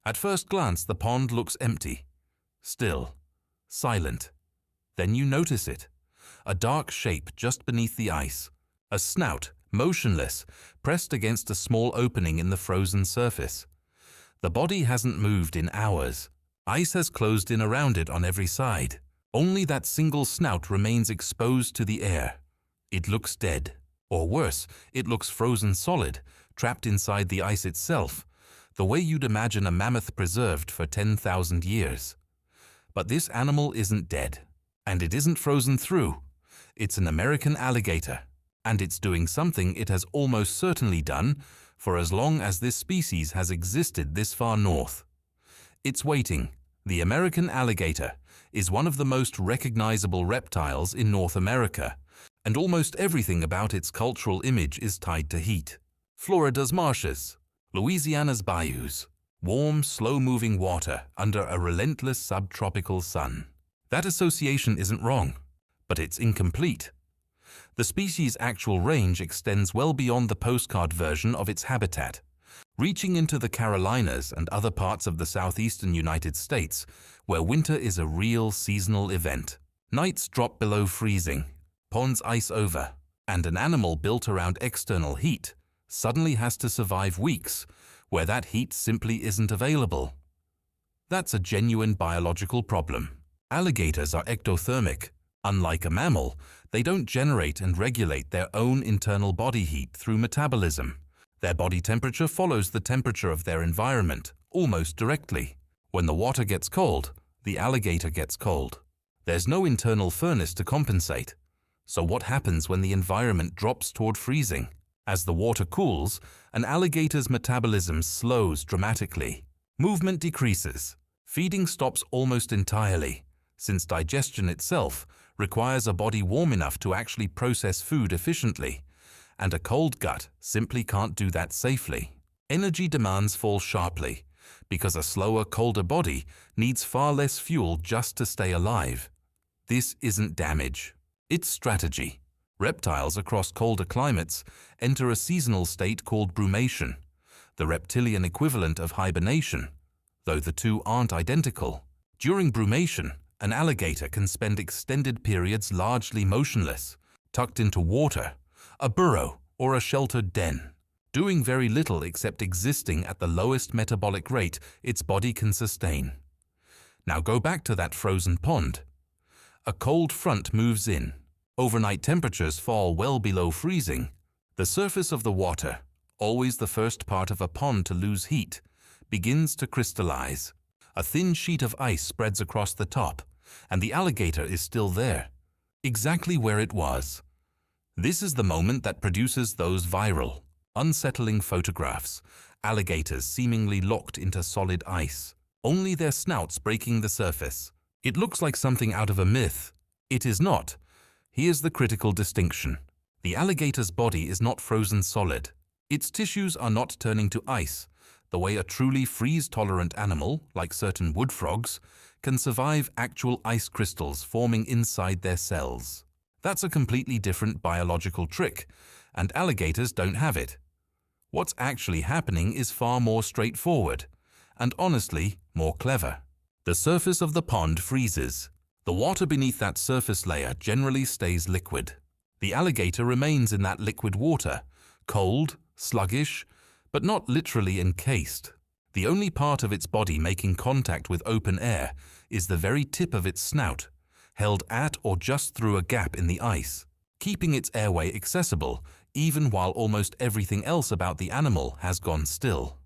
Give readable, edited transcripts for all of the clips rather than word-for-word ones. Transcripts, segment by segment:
At first glance, the pond looks empty, still, silent. Then you notice it, a dark shape just beneath the ice, a snout, motionless, pressed against a small opening in the frozen surface. The body hasn't moved in hours. Ice has closed in around it on every side. Only that single snout remains exposed to the air. It looks dead. Or worse, it looks frozen solid, trapped inside the ice itself, the way you'd imagine a mammoth preserved for 10,000 years. But this animal isn't dead, and it isn't frozen through. It's an American alligator, and it's doing something it has almost certainly done for as long as this species has existed this far north. It's waiting. The American alligator is one of the most recognizable reptiles in North America, and almost everything about its cultural image is tied to heat. Florida's marshes, Louisiana's bayous, warm, slow-moving water under a relentless subtropical sun. That association isn't wrong, but it's incomplete. The species' actual range extends well beyond the postcard version of its habitat, reaching into the Carolinas and other parts of the southeastern United States, where winter is a real seasonal event. Nights drop below freezing, ponds ice over, and an animal built around external heat suddenly has to survive weeks where that heat simply isn't available. That's a genuine biological problem. Alligators are ectothermic. Unlike a mammal, they don't generate and regulate their own internal body heat through metabolism. Their body temperature follows the temperature of their environment almost directly. When the water gets cold, the alligator gets cold. There's no internal furnace to compensate. So what happens when the environment drops toward freezing? As the water cools, an alligator's metabolism slows dramatically. Movement decreases. Feeding stops almost entirely, since digestion itself requires a body warm enough to actually process food efficiently, and a cold gut simply can't do that safely. Energy demands fall sharply, because a slower, colder body needs far less fuel just to stay alive. This isn't damage. It's strategy. Reptiles across colder climates enter a seasonal state called brumation, the reptilian equivalent of hibernation, though the two aren't identical. During brumation, an alligator can spend extended periods largely motionless, tucked into water, a burrow, or a sheltered den, doing very little except existing at the lowest metabolic rate its body can sustain. Now go back to that frozen pond. A cold front moves in. Overnight temperatures fall well below freezing. The surface of the water, always the first part of a pond to lose heat, begins to crystallize. A thin sheet of ice spreads across the top, and the alligator is still there, exactly where it was. This is the moment that produces those viral, unsettling photographs, alligators seemingly locked into solid ice, only their snouts breaking the surface. It looks like something out of a myth. It is not. Here's the critical distinction. The alligator's body is not frozen solid. Its tissues are not turning to ice, the way a truly freeze-tolerant animal, like certain wood frogs, can survive actual ice crystals forming inside their cells. That's a completely different biological trick, and alligators don't have it. What's actually happening is far more straightforward, and honestly, more clever. The surface of the pond freezes. The water beneath that surface layer generally stays liquid. The alligator remains in that liquid water, cold, sluggish, but not literally encased. The only part of its body making contact with open air is the very tip of its snout, held at or just through a gap in the ice, keeping its airway accessible even while almost everything else about the animal has gone still.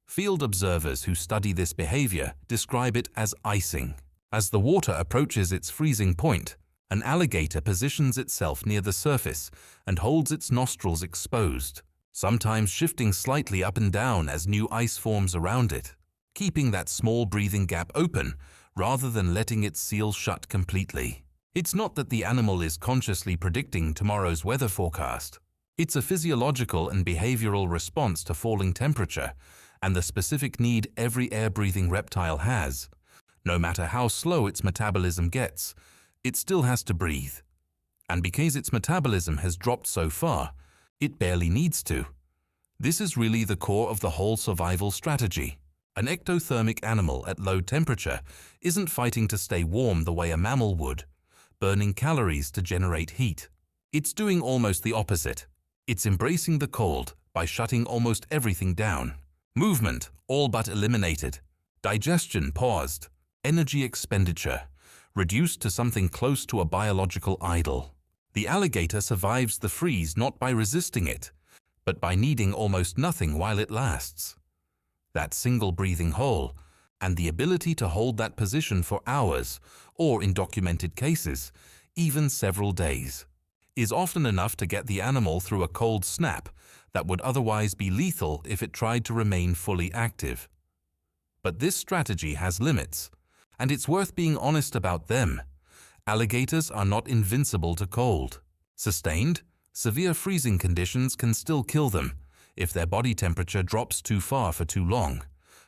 Field observers who study this behavior describe it as icing. As the water approaches its freezing point, an alligator positions itself near the surface and holds its nostrils exposed, sometimes shifting slightly up and down as new ice forms around it, keeping that small breathing gap open rather than letting it seal shut completely. It's not that the animal is consciously predicting tomorrow's weather forecast. It's a physiological and behavioral response to falling temperature and the specific need every air-breathing reptile has. No matter how slow its metabolism gets, it still has to breathe. And because its metabolism has dropped so far, it barely needs to. This is really the core of the whole survival strategy. An ectothermic animal at low temperature isn't fighting to stay warm the way a mammal would, burning calories to generate heat. It's doing almost the opposite. It's embracing the cold by shutting almost everything down. Movement all but eliminated. Digestion paused. Energy expenditure reduced to something close to a biological idle. The alligator survives the freeze not by resisting it, but by needing almost nothing while it lasts. That single breathing hole, and the ability to hold that position for hours, or in documented cases, even several days, is often enough to get the animal through a cold snap that would otherwise be lethal if it tried to remain fully active. But this strategy has limits, and it's worth being honest about them. Alligators are not invincible to cold. Sustained, severe freezing conditions can still kill them if their body temperature drops too far for too long.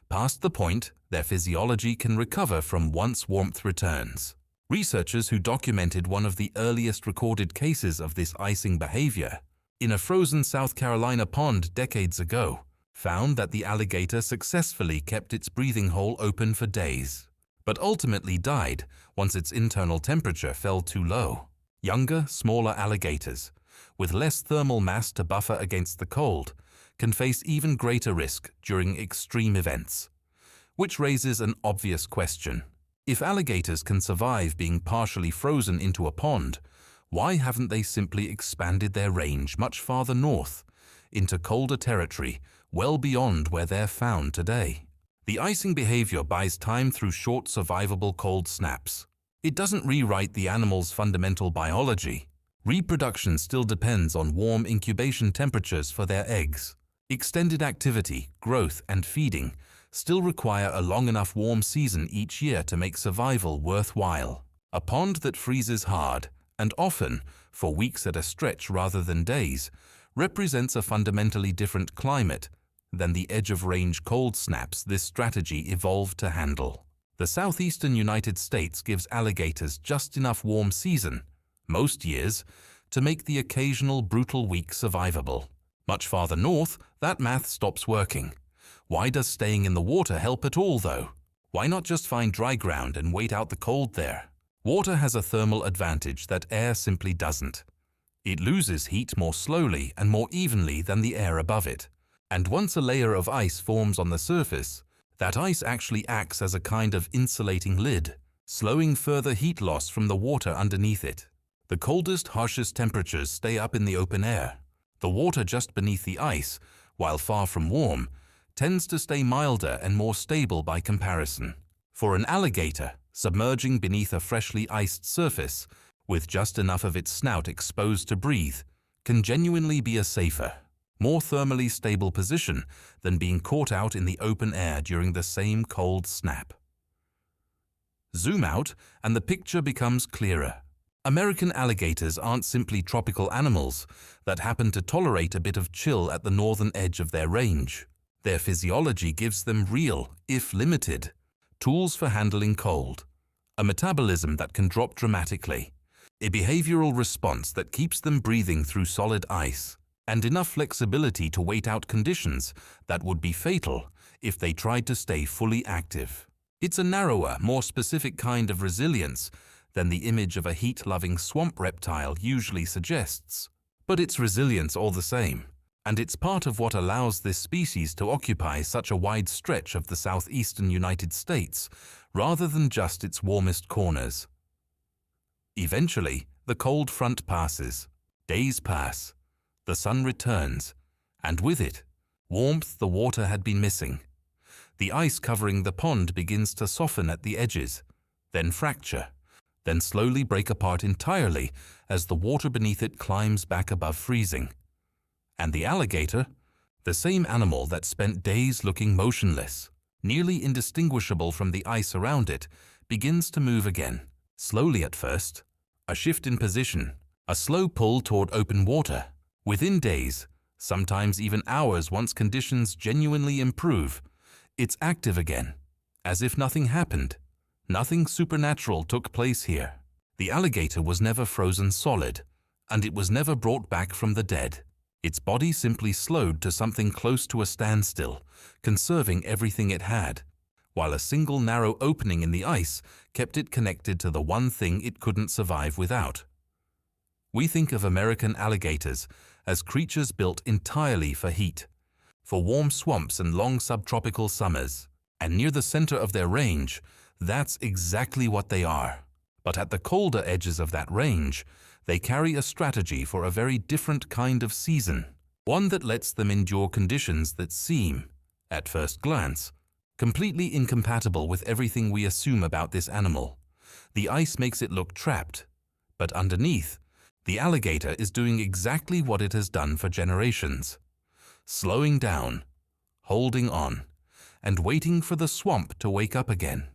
Past the point, their physiology can recover from once warmth returns. Researchers who documented one of the earliest recorded cases of this icing behavior in a frozen South Carolina pond decades ago found that the alligator successfully kept its breathing hole open for days, but ultimately died once its internal temperature fell too low. Younger, smaller alligators, with less thermal mass to buffer against the cold, can face even greater risk during extreme events. Which raises an obvious question. If alligators can survive being partially frozen into a pond, why haven't they simply expanded their range much farther north, into colder territory, well beyond where they're found today? The icing behavior buys time through short survivable cold snaps. It doesn't rewrite the animal's fundamental biology. Reproduction still depends on warm incubation temperatures for their eggs. Extended activity, growth, and feeding still require a long enough warm season each year to make survival worthwhile. A pond that freezes hard, and often for weeks at a stretch rather than days, represents a fundamentally different climate than the edge-of-range cold snaps this strategy evolved to handle. The southeastern United States gives alligators just enough warm season, most years, to make the occasional brutal week survivable. Much farther north, that math stops working. Why does staying in the water help at all, though? Why not just find dry ground and wait out the cold there? Water has a thermal advantage that air simply doesn't. It loses heat more slowly and more evenly than the air above it. And once a layer of ice forms on the surface, that ice actually acts as a kind of insulating lid, slowing further heat loss from the water underneath it. The coldest, harshest temperatures stay up in the open air. The water just beneath the ice, while far from warm, tends to stay milder and more stable by comparison. For an alligator, submerging beneath a freshly iced surface, with just enough of its snout exposed to breathe, can genuinely be a safer, more thermally stable position than being caught out in the open air during the same cold snap. Zoom out, and the picture becomes clearer. American alligators aren't simply tropical animals that happen to tolerate a bit of chill at the northern edge of their range. Their physiology gives them real, if limited, tools for handling cold, a metabolism that can drop dramatically, a behavioral response that keeps them breathing through solid ice, and enough flexibility to wait out conditions that would be fatal if they tried to stay fully active. It's a narrower, more specific kind of resilience than the image of a heat-loving swamp reptile usually suggests. But it's resilience all the same, and it's part of what allows this species to occupy such a wide stretch of the southeastern United States, rather than just its warmest corners. Eventually, the cold front passes, days pass, the sun returns, and with it, warmth the water had been missing. The ice covering the pond begins to soften at the edges, then fracture, then slowly break apart entirely as the water beneath it climbs back above freezing. And the alligator, the same animal that spent days looking motionless, nearly indistinguishable from the ice around it, begins to move again, slowly at first, a shift in position, a slow pull toward open water. Within days, sometimes even hours once conditions genuinely improve, it's active again, as if nothing happened. Nothing supernatural took place here. The alligator was never frozen solid, and it was never brought back from the dead. Its body simply slowed to something close to a standstill, conserving everything it had, while a single narrow opening in the ice kept it connected to the one thing it couldn't survive without. We think of American alligators as creatures built entirely for heat, for warm swamps and long subtropical summers. And near the center of their range, that's exactly what they are. But at the colder edges of that range, they carry a strategy for a very different kind of season, one that lets them endure conditions that seem, at first glance, completely incompatible with everything we assume about this animal. The ice makes it look trapped, but underneath, the alligator is doing exactly what it has done for generations, slowing down, holding on, and waiting for the swamp to wake up again.